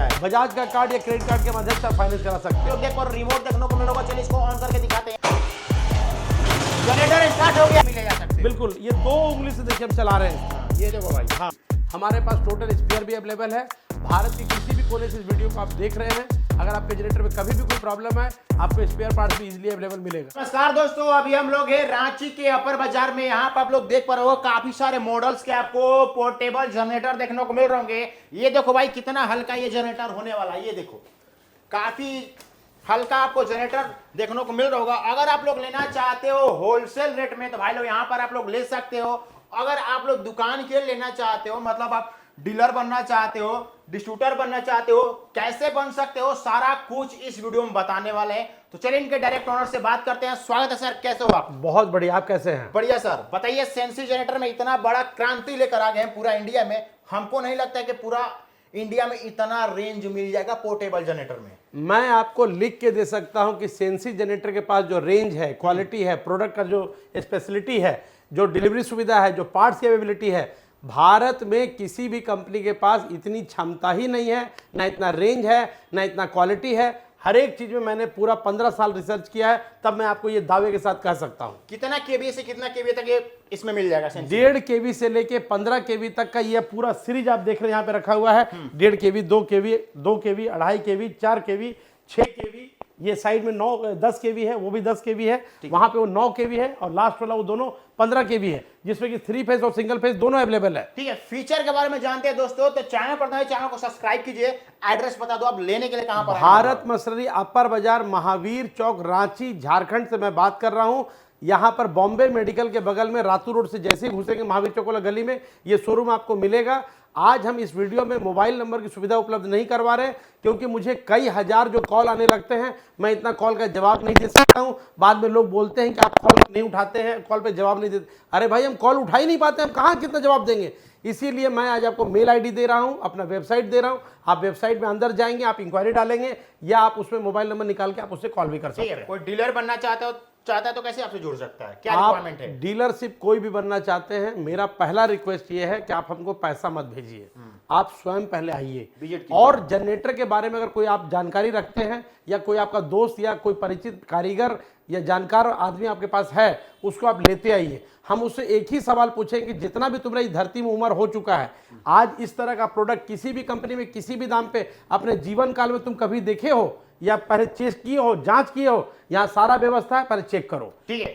है। बजाज का कार्ड या क्रेडिट कार्ड के माध्यम से आप फाइनेंस करा सकते हो। देखो रिमोट देखने को मिलेगा, चलिए इसको ऑन करके दिखाते हैं। जनरेटर स्टार्ट हो गया, मिले जा सकते हैं। बिल्कुल, ये 2 उंगली से देखिए हम चला रहे हैं। ये देखो भाई, हाँ, हमारे पास टोटल स्पेयर भी अवेलेबल है। भारत के किसी भी कोने से इस वीडियो को आप देख रहे हैं, अगर आपके जनरेटर में कभी भी कोई प्रॉब्लम है, आपको स्पेयर पार्ट्स भी इजीली अवेलेबल मिलेगा। नमस्कार दोस्तों, अभी हम लोग हैं रांची के अपर बाजार में। यहाँ पर आप लोग देख पा रहे हो काफी सारे मॉडल्स के आपको पोर्टेबल जनरेटर देखने को मिल रहे होंगे। ये देखो भाई कितना हल्का ये जनरेटर होने वाला है। ये देखो काफी हल्का आपको जनरेटर देखने को मिल रहा होगा। अगर आप लोग लेना चाहते हो होलसेल रेट में तो भाई लोग यहाँ पर आप लोग ले सकते हो। अगर आप लोग दुकान के लिए लेना चाहते हो, मतलब आप डीलर बनना चाहते हो, डिस्ट्रीब्यूटर बनना चाहते हो, कैसे बन सकते हो, सारा कुछ इस वीडियो में बताने वाले हैं। तो चलिए इनके डायरेक्ट ओनर से बात करते हैं। स्वागत है सर, कैसे हो आप? बहुत बढ़िया, आप कैसे हैं? बढ़िया सर, बताइए सेंसी जनरेटर में इतना बड़ा क्रांति लेकर आ गए हैं पूरा इंडिया में। हमको नहीं लगता है कि पूरा इंडिया में इतना रेंज मिल जाएगा पोर्टेबल जनरेटर में। मैं आपको लिख के दे सकता हूं कि सेंसी जनरेटर के पास जो रेंज है, क्वालिटी है, प्रोडक्ट का जो स्पेशलिटी है, जो डिलीवरी सुविधा है, जो पार्ट्स की अवेलेबिलिटी है, भारत में किसी भी कंपनी के पास इतनी क्षमता ही नहीं है, ना इतना रेंज है, ना इतना क्वालिटी है। हर एक चीज में मैंने पूरा 15 साल रिसर्च किया है, तब मैं आपको ये दावे के साथ कह सकता हूं। कितना केवी से कितना केवी तक ये इसमें मिल जाएगा? 1.5 केवी से लेके 15 केवी तक का ये पूरा सीरीज आप देख रहे हैं यहाँ पे रखा हुआ है। 1.5 केवी, 2 केवी, 2 केवी, 2.5 केवी, 4 केवी, 6 केवी, ये साइड में 10 केवी है, वो भी 10 केवी है, वहां पे वो 9 केवी है, और लास्ट वाला वो दोनों 15 केवी है, जिसमें कि 3 फेज और सिंगल फेज दोनों अवेलेबल है। ठीक है, फीचर के बारे में जानते हैं दोस्तों, तो चैनल पर नए, चैनल को सब्सक्राइब कीजिए। एड्रेस बता दो आप लेने के लिए कहां पर? भारत मसरी अपर बाजार, महावीर चौक, रांची, झारखंड से मैं बात कर रहा हूं। यहाँ पर बॉम्बे मेडिकल के बगल में रातू रोड से जैसे ही घुसेंगे महावीर चौक वाला गली में ये शोरूम आपको मिलेगा। आज हम इस वीडियो में मोबाइल नंबर की सुविधा उपलब्ध नहीं करवा रहे, क्योंकि मुझे कई हजार जो कॉल आने लगते हैं, मैं इतना कॉल का जवाब नहीं दे सकता हूं। बाद में लोग बोलते हैं कि आप कॉल नहीं उठाते हैं, कॉल पे जवाब नहीं देते। अरे भाई, हम कॉल उठा ही नहीं पाते, हम कहाँ कितना जवाब देंगे। इसीलिए मैं आज आपको मेल आईडी दे रहा हूं, अपना वेबसाइट दे रहा हूं। आप वेबसाइट में अंदर जाएंगे, आप इंक्वायरी डालेंगे, या आप उसमें मोबाइल नंबर निकाल के आप उससे कॉल भी कर सकते हैं। कोई डीलर बनना चाहता है तो कैसे आपसे जुड़ सकता है? क्या रिक्वायरमेंट है? डीलरशिप कोई भी बनना चाहते हैं, मेरा पहला रिक्वेस्ट ये है कि आप हमको पैसा मत भेजिए, आप स्वयं पहले आइए। और जनरेटर के बारे में अगर कोई आप जानकारी रखते हैं, या कोई आपका दोस्त या कोई परिचित कारीगर या जानकार आदमी आपके पास है, उसको आप लेते आइए। हम उससे एक ही सवाल पूछें कि जितना भी तुम्हारी धरती में उम्र हो चुका है, आज इस तरह का प्रोडक्ट किसी भी कंपनी में किसी भी दाम पे अपने जीवन काल में तुम कभी देखे हो, या पहले चेक किए हो, जांच किए हो? यहाँ सारा व्यवस्था है, पहले चेक करो। ठीक है,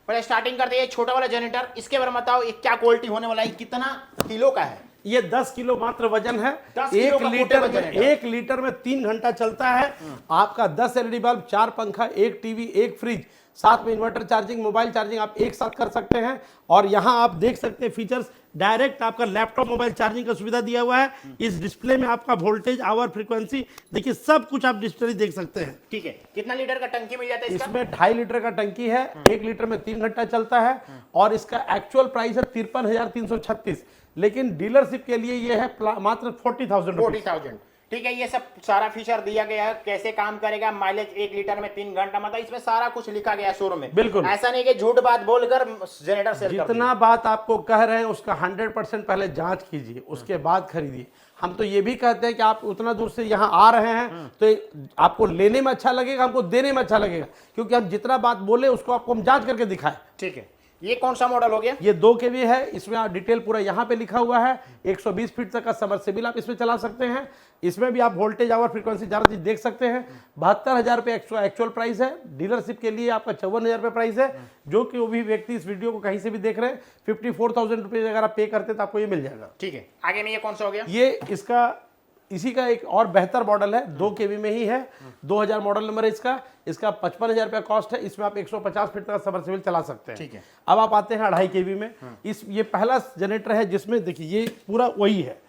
पहले स्टार्टिंग करते हैं छोटा वाला जनरेटर। इसके बारे में बताओ, ये क्या क्वालिटी होने वाला है, कितना किलो का है? ये 10 किलो मात्र वजन है। 1 लीटर में 3 घंटा चलता है। आपका 10 एलईडी बल्ब, 4 पंखा, 1 टीवी, 1 फ्रिज, साथ में इन्वर्टर चार्जिंग, मोबाइल चार्जिंग आप एक साथ कर सकते हैं। और यहाँ आप देख सकते हैं फीचर्स, डायरेक्ट आपका लैपटॉप मोबाइल चार्जिंग का सुविधा दिया हुआ है। इस डिस्प्ले में आपका वोल्टेज, आवर, फ्रीक्वेंसी, देखिए सब कुछ आप डिजिटली देख सकते हैं। ठीक है, कितना लीटर का टंकी मिल जाता है इसका? इसमें 2.5 लीटर का टंकी है, 1 लीटर में 3 घंटा चलता है, और इसका एक्चुअल प्राइस है 53,336, लेकिन डीलरशिप के लिए ये है मात्र 40,000। ठीक है, ये सब सारा फीचर दिया गया है, कैसे काम करेगा, माइलेज 1 लीटर में 3 घंटा, मतलब इसमें सारा कुछ लिखा गया है शोरूम में। बिल्कुल, ऐसा नहीं कि झूठ बात बोलकर जनरेटर सेल कर जितना बात आपको कह रहे हैं उसका 100% पहले जांच कीजिए, उसके बाद खरीदिए। हम तो ये भी कहते हैं कि आप उतना दूर से यहाँ आ रहे हैं तो आपको लेने में अच्छा लगेगा, हमको देने में अच्छा लगेगा, क्योंकि हम जितना बात बोले उसको आपको हम जांच करके दिखाएं। ठीक है, ये कौन सा मॉडल हो गया? ये 2 केवी है, इसमें आप डिटेल पूरा यहाँ पे लिखा हुआ है। 120 फीट तक का सबमर्सिबल आप इसमें चला सकते हैं। इसमें भी आप वोल्टेज, आवर, फ्रीक्वेंसी ज़्यादा चीज देख सकते हैं। 72,000 रुपये एक्चुअल प्राइस है। डीलरशिप के लिए आपका 54,000 रुपये प्राइस है, जो कि वो भी व्यक्ति इस वीडियो को कहीं से भी देख रहे हैं, 54,000 रुपये अगर आप पे करते तो आपको ये मिल जाएगा। ठीक है, आगे में ये कौन सा हो गया? ये इसका इसी का एक और बेहतर मॉडल है, 2 केवी में ही है, 2000 मॉडल नंबर है इसका। इसका 55,000 रुपया कॉस्ट है। इसमें आप 150 फीट तक सबमर्सिबल चला सकते हैं। ठीक है, अब आप आते हैं 2.5 केवी में। ये पहला जनरेटर है जिसमें देखिए ये पूरा वही है,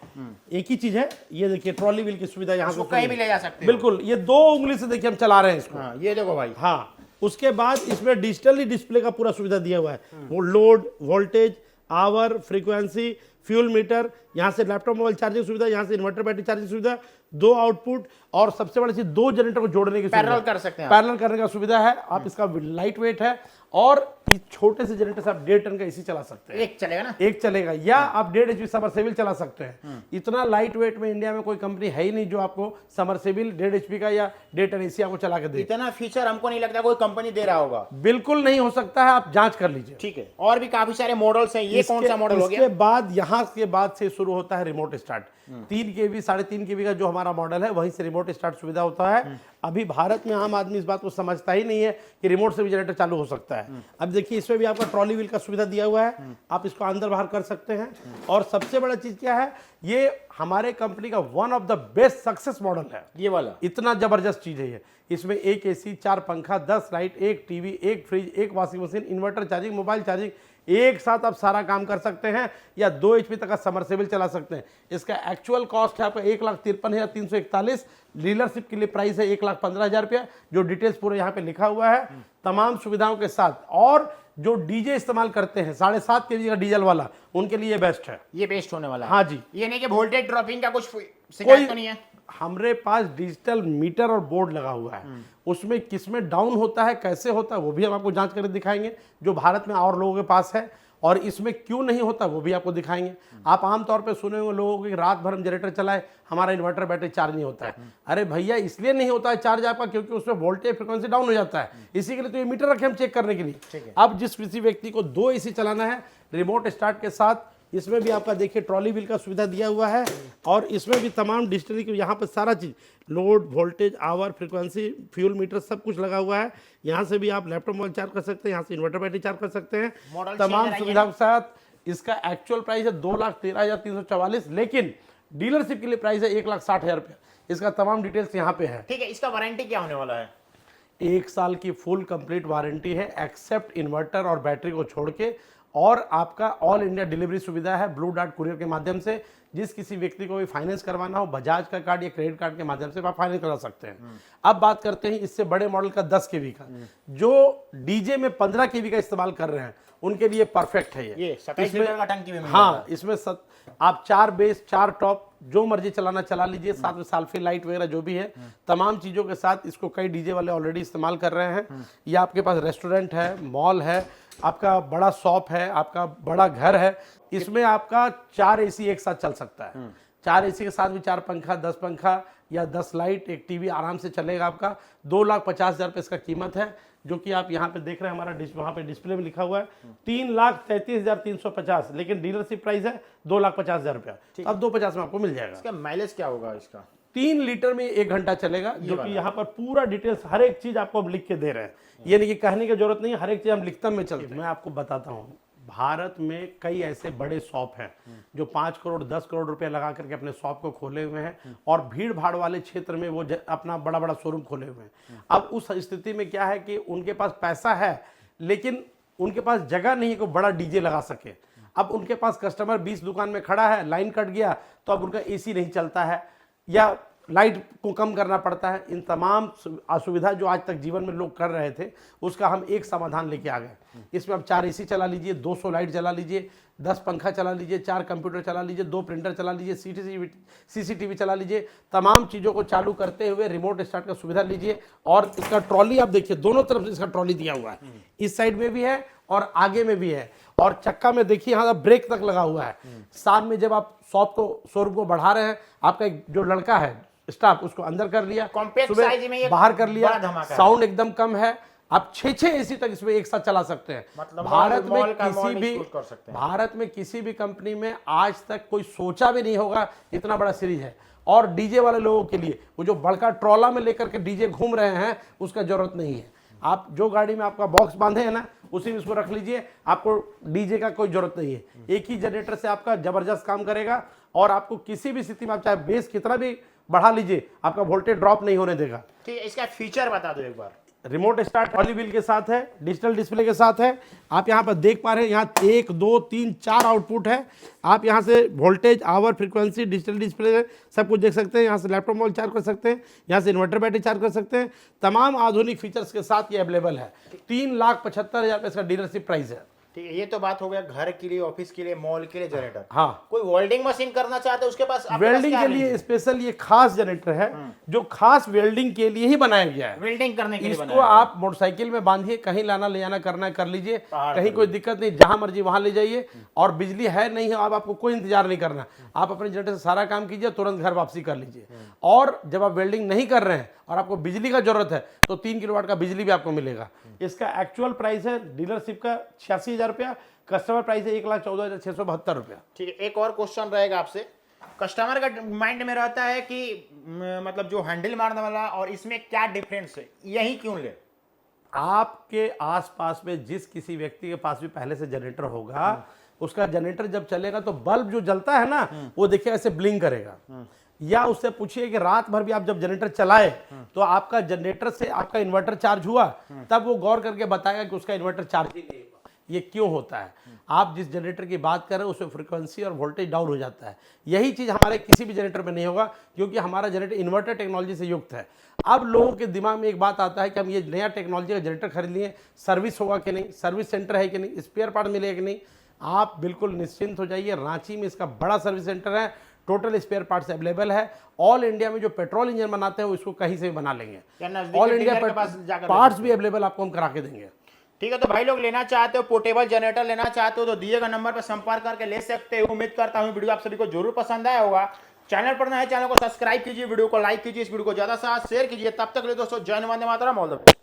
एक ही चीज है। ये देखिए ट्रॉली व्हील की सुविधा यहाँ से कहीं भी ले जा सकते हैं। बिल्कुल, ये 2 उंगली से देखिए हम चला रहे हैं इसको। ये देखो भाई। हाँ, उसके बाद इसमें डिजिटली डिस्प्ले का पूरा सुविधा दिया हुआ है। वो load, voltage, hour, frequency, fuel meter, यहाँ से लैपटॉप मोबाइल चार्जिंग सुविधा, यहाँ से इन्वर्टर बैटरी चार्जिंग सुविधा, 2 आउटपुट और सबसे बड़ी चीज 2 जनरेटर को जोड़ने की पैरेलल कर सकते हैं आप। पैरेलल करने का सुविधा है। आप इसका लाइट वेट है और इस छोटे से जनरेटर से आप 1.5 टन का एसी चला सकते हैं। एक चलेगा ना, एक चलेगा, या आप 1.5 HP समरसेबिल चला सकते हैं। इतना लाइट वेट में इंडिया में कोई कंपनी है ही नहीं जो आपको समरसेबिल 1.5 HP का या 1.5 टन एसी आपको चला के दे। इतना फीचर हमको नहीं लगता कोई कंपनी दे रहा होगा। बिल्कुल नहीं हो सकता है, आप जांच कर लीजिए। ठीक है, और भी काफी सारे मॉडल्स हैं। ये कौन सा मॉडल हो गया? इसके बाद यहाँ के बाद से शुरू होता है रिमोट स्टार्ट। 3 kV 3.5 kV का जो हमारा मॉडल है वहीं से रिमोट स्टार्ट सुविधा होता है। अभी भारत में आम आदमी इस बात को समझता ही नहीं है कि रिमोट से भी जनरेटर चालू हो सकता है। अब देखिए इसमें भी आपका ट्रॉली व्हील का सुविधा दिया हुआ है, आप इसको अंदर बाहर कर सकते हैं। और सबसे बड़ा चीज क्या है, ये हमारे कंपनी का one of the best success model है। ये वाला इतना जबरदस्त चीज है ये। इसमें 1 AC, 4 पंखा, 10 light, 1 TV, 1 fridge, 1 washing machine, inverter charging, mobile charging, एक साथ आप सारा काम कर सकते हैं। या 2 HP तक का समरसेबल चला सकते हैं। इसका एक्चुअल कॉस्ट है आपका 1,53,341। डीलरशिप के लिए प्राइस है 1,15,000 रुपया, जो डिटेल्स पूरे यहाँ पे लिखा हुआ है तमाम सुविधाओं के साथ। और जो डीजे इस्तेमाल करते हैं 7.5 kV का डीजल वाला, उनके लिए बेस्ट है। ये बेस्ट होने वाला है। हाँ जी, ये नहीं कि वोल्टेज ड्रॉपिंग का कुछ शिकायत तो नहीं है? हमारे पास डिजिटल मीटर और बोर्ड लगा हुआ है, उसमें किसमें डाउन होता है, कैसे होता है, वो भी हम आपको जांच करके दिखाएंगे, जो भारत में और लोगों के पास है। और इसमें क्यों नहीं होता वो भी आपको दिखाएंगे। आप आमतौर पे सुने होंगे लोगों की रात भर हम जनरेटर चलाए हमारा इन्वर्टर बैटरी चार्ज नहीं होता है। अरे भैया इसलिए नहीं होता है चार्ज आपका क्योंकि उसमें वोल्टेज फ्रिक्वेंसी डाउन हो जाता है। इसी के लिए तो ये मीटर रखे हम चेक करने के लिए। अब जिस किसी व्यक्ति को 2 AC चलाना है रिमोट स्टार्ट के साथ, इसमें भी आपका देखिए ट्रॉली व्हील का सुविधा दिया हुआ है। और इसमें भी तमाम डिजिटली यहाँ पर सारा चीज़ load, voltage, hour, frequency, fuel meter सब कुछ लगा हुआ है। यहाँ से भी आप लैपटॉप मोबाइल चार्ज कर सकते हैं, यहाँ से इन्वर्टर बैटरी चार्ज कर सकते हैं तमाम सुविधाओं के साथ। इसका एक्चुअल प्राइस है 2,13,344, लेकिन डीलरशिप के लिए प्राइस है 1,60,000 रुपया। इसका तमाम डिटेल्स यहाँ पे है। ठीक है, इसका वारंटी क्या होने वाला है? 1 साल की फुल कंप्लीट वारंटी है, एक्सेप्ट इन्वर्टर और बैटरी को छोड़ के। और आपका ऑल इंडिया डिलीवरी सुविधा है ब्लू डार्ट कुरियर के माध्यम से। जिस किसी व्यक्ति को भी फाइनेंस करवाना हो बजाज का कार्ड या क्रेडिट कार्ड के माध्यम से आप फाइनेंस करा सकते हैं। अब बात करते हैं इससे बड़े मॉडल का 10 kV का, जो डीजे में 15 kV का इस्तेमाल कर रहे हैं उनके लिए परफेक्ट है ये 27 लीटर का टंकी में। हाँ, इसमें आप 4 बेस 4 टॉप जो मर्जी चलाना चला लीजिए, साथ में साल्फे लाइट वगैरह जो भी है तमाम चीज़ों के साथ। इसको कई डीजे वाले ऑलरेडी इस्तेमाल कर रहे हैं। या आपके पास रेस्टोरेंट है, मॉल है, आपका बड़ा शॉप है, आपका बड़ा घर है, इसमें आपका 4 AC एक साथ चल सकता है। 4 AC के साथ भी 4 पंखा, 10 पंखा या 10 लाइट, 1 टीवी आराम से चलेगा आपका। 2,50,000 रुपये इसका कीमत है, जो कि आप यहाँ पे देख रहे हैं हमारा वहाँ पे डिस्प्ले में लिखा हुआ है 3,33,350, लेकिन डीलरशिप प्राइस है 2,50,000 रुपया। अब 2,50 में आपको मिल जाएगा। इसका माइलेज क्या होगा? इसका 3 लीटर में 1 घंटा चलेगा, जो कि यहाँ पर पूरा डिटेल्स हर एक चीज आपको हम लिख के दे रहे हैं। ये नहीं कि कहने की जरूरत नहीं है, हर एक चीज हम लिखता में चलते हैं। मैं आपको बताता हूँ, भारत में कई ऐसे बड़े शॉप हैं जो 5 करोड़ 10 करोड़ रुपए लगा करके अपने शॉप को खोले हुए हैं और भीड़ भाड़ वाले क्षेत्र में वो अपना बड़ा बड़ा शोरूम खोले हुए हैं। अब उस स्थिति में क्या है कि उनके पास पैसा है लेकिन उनके पास जगह नहीं है कि बड़ा डीजे लगा सके। अब उनके पास कस्टमर 20 दुकान में खड़ा है, लाइन कट गया तो अब उनका AC नहीं चलता है या लाइट को कम करना पड़ता है। इन तमाम असुविधा जो आज तक जीवन में लोग कर रहे थे उसका हम एक समाधान लेके आ गए। इसमें आप 4 AC चला लीजिए, 200 लाइट चला लीजिए, 10 पंखा चला लीजिए, 4 कंप्यूटर चला लीजिए, 2 प्रिंटर चला लीजिए, CCTV चला लीजिए। तमाम चीज़ों को चालू करते हुए रिमोट स्टार्ट का सुविधा लीजिए। और इसका ट्रॉली आप देखिए, दोनों तरफ से इसका ट्रॉली दिया हुआ है, इस साइड में भी है और आगे में भी है। और चक्का में देखिए यहाँ ब्रेक तक लगा हुआ है। साथ में जब आप शोरूम को बढ़ा रहे हैं, आपका एक जो लड़का है स्टाफ उसको अंदर कर लिया, कॉम्पैक्ट साइज में बाहर कर लिया, साउंड एकदम कम है। आप 6 AC तक इसमें एक साथ चला सकते हैं। मतलब भारत में किसी भी कंपनी में आज तक कोई सोचा भी नहीं होगा इतना बड़ा सीरीज है। और डीजे वाले लोगों के लिए वो जो बड़का ट्रॉला में लेकर के डीजे घूम रहे हैं उसका जरूरत नहीं है। आप जो गाड़ी में आपका बॉक्स बांधे है ना उसी में इसको रख लीजिए, आपको डीजे का कोई जरूरत नहीं है। एक ही जनरेटर से आपका जबरदस्त काम करेगा और आपको किसी भी स्थिति में आप चाहे बेस कितना भी बढ़ा लीजिए आपका वोल्टेज ड्रॉप नहीं होने देगा। ठीक है, इसका फीचर बता दो एक बार। रिमोट स्टार्ट ट्रॉली व्हील के साथ है, डिजिटल डिस्प्ले के साथ है। आप यहाँ पर देख पा रहे हैं यहाँ 1 2 3 4 आउटपुट है। आप यहाँ से voltage, hour, frequency, digital display सब कुछ देख सकते हैं। यहाँ से लैपटॉप मोबाइल चार्ज कर सकते हैं, यहाँ से इन्वर्टर बैटरी चार्ज कर सकते हैं। तमाम आधुनिक फीचर्स के साथ ये अवेलेबल है। 3,75,000 रुपये इसका डीलरशिप प्राइस है। ठीक है, ये तो बात हो गया घर के लिए, ऑफिस के लिए, मॉल के लिए जनरेटर। हाँ, कोई वेल्डिंग मशीन करना चाहते हैं उसके पास, आपके पास वेल्डिंग क्या के range लिए है? स्पेशल ये खास जनरेटर है जो खास वेल्डिंग के लिए ही बनाया गया है। वेल्डिंग करने के लिए इसको बनाया है। आप मोटरसाइकिल में बांधिए, कहीं लाना ले जाना करना है कर लीजिए, पहाड़ कहीं पर कोई दिक्कत नहीं, जहां मर्जी वहां ले जाइए। और बिजली है नहीं है, अब आपको कोई इंतजार नहीं करना, आप अपने जनरेटर से सारा काम कीजिए, तुरंत घर वापसी कर लीजिए। और जब आप वेल्डिंग नहीं कर रहे हैं और आपको बिजली का जरूरत है तो 3 किलोवाट का बिजली भी आपको मिलेगा। इसका एक्चुअल प्राइस है डीलरशिप का 86,000 रुपया, कस्टमर प्राइस है 1,14,672 रुपया। ठीक है, एक और क्वेश्चन रहेगा आपसे। कस्टमर का माइंड में रहता है कि मतलब जो हैंडल मारने वाला और इसमें क्या डिफरेंस है, यही क्यों ले? आपके आसपास में जिस किसी व्यक्ति के पास भी पहले से जनरेटर होगा, उसका जनरेटर जब चलेगा तो बल्ब जो जलता है ना, वो देखिए ऐसे ब्लिंक करेगा। या उससे पूछिए कि रात भर भी आप जब जनरेटर चलाए तो आपका जनरेटर से आपका इन्वर्टर चार्ज हुआ, तब वो गौर करके बताएगा कि उसका इन्वर्टर चार्ज ही नहीं हुआ। ये क्यों होता है? आप जिस जनरेटर की बात कर रहे हैं उसमें फ्रीक्वेंसी और वोल्टेज डाउन हो जाता है। यही चीज़ हमारे किसी भी जनरेटर में नहीं होगा, क्योंकि हमारा जनरेटर इन्वर्टर टेक्नोलॉजी से युक्त है। अब लोगों के दिमाग में एक बात आता है कि हम ये नया टेक्नोलॉजी का जनरेटर खरीद लिए, सर्विस होगा कि नहीं, सर्विस सेंटर है कि नहीं, स्पेयर पार्ट मिलेगा कि नहीं। आप बिल्कुल निश्चिंत हो जाइए, रांची में इसका बड़ा सर्विस सेंटर है, टोटल स्पेयर पार्ट्स अवेलेबल है। ऑल इंडिया में जो पेट्रोल इंजन बनाते हैं वो इसको कहीं से भी बना लेंगे। या नजदीक ऑल के इंडिया डीलर के पास जाकर पार्ट्स भी अवेलेबल आपको हम करा के देंगे। ठीक है, तो भाई लोग लेना चाहते हो, पोर्टेबल जनरेटर लेना चाहते हो तो दिए गए नंबर पर संपर्क करके ले सकते हो। उम्मीद करता हूँ वीडियो आप सभी को जरूर पसंद आया होगा। चैनल पर नए हैं, चैनल को सब्सक्राइब कीजिए, वीडियो को लाइक कीजिए, इस वीडियो को ज्यादा से ज्यादा शेयर कीजिए। तब तक ले दोस्तों, जय Hind, Vande Mataram, all the best.